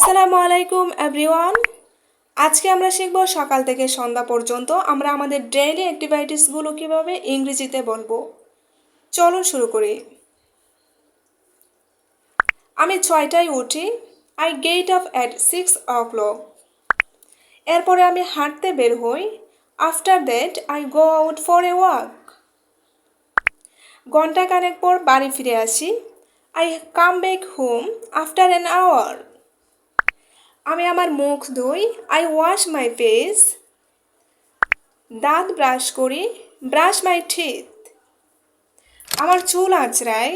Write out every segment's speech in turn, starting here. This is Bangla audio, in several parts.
আসসালামু আলাইকুম এভরিওয়ান। আজকে আমরা শিখব সকাল থেকে সন্ধ্যা পর্যন্ত আমরা আমাদের ডেইলি অ্যাক্টিভিটিসগুলো কিভাবে ইংরেজিতে বলবো। চলুন শুরু করি। আমি 6টায় উঠি। I get up at 6 o'clock। এরপরে আমি হাঁটতে বের হই। After that I go out for a walk. ঘণ্টাখানেক পর বাড়ি ফিরে আসি। I come back home after an hour. আমি আমার মুখ ধুই। I wash my face. দাঁত ব্রাশ করি। Brush my teeth. আমার চুল আঁচড়াই।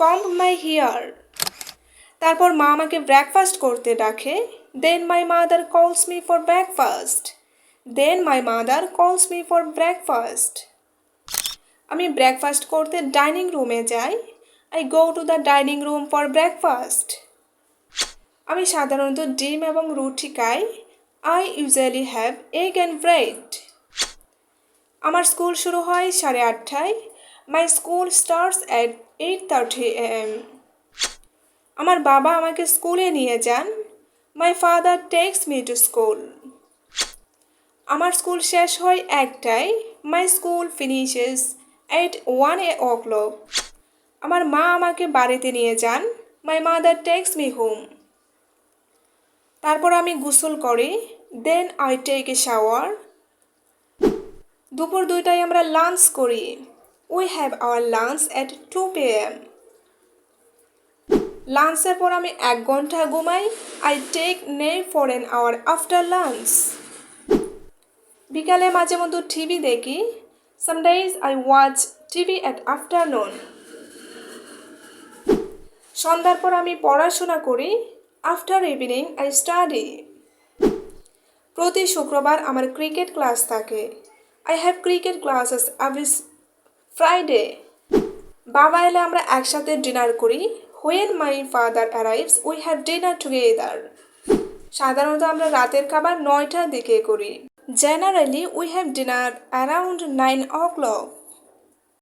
কম্ব মাই হেয়ার। তারপর মা আমাকে ব্রেকফাস্ট করতে ডাকে। Then my mother calls me for breakfast. আমি ব্রেকফাস্ট করতে ডাইনিং রুমে যাই। I go to the dining room for breakfast. আমি সাধারণত ডিম এবং রুটি খাই। I usually have egg and bread. আমার স্কুল শুরু হয় 8:30টায়। My school starts at 8:30 AM। আমার বাবা আমাকে স্কুলে নিয়ে যান। My father takes me to school. আমার স্কুল শেষ হয় 1টায়। My school finishes at 1 o'clock। আমার মা আমাকে বাড়িতে নিয়ে যান। My mother takes me home. তারপর আমি গোসল করি। Then I take a shower. দুপুর 2টায় আমরা লাঞ্চ করি। We have our lunch at 2 PM। লাঞ্চের পর আমি 1 ঘন্টা ঘুমাই। I take nap for an hour after lunch. বিকালে মাঝে মধ্যে টিভি দেখি। Somedays I watch TV at afternoon. সন্ধ্যার পর আমি পড়াশোনা করি। After evening I study. প্রতি শুক্রবার আমার ক্রিকেট ক্লাস থাকে। I have cricket classes every Friday. বাবা এলে আমরা একসাথে ডিনার করি। When my father arrives we have dinner together. সাধারণত আমরা রাতের খাবার 9টার দিকে করি। Generally we have dinner around 9 o'clock।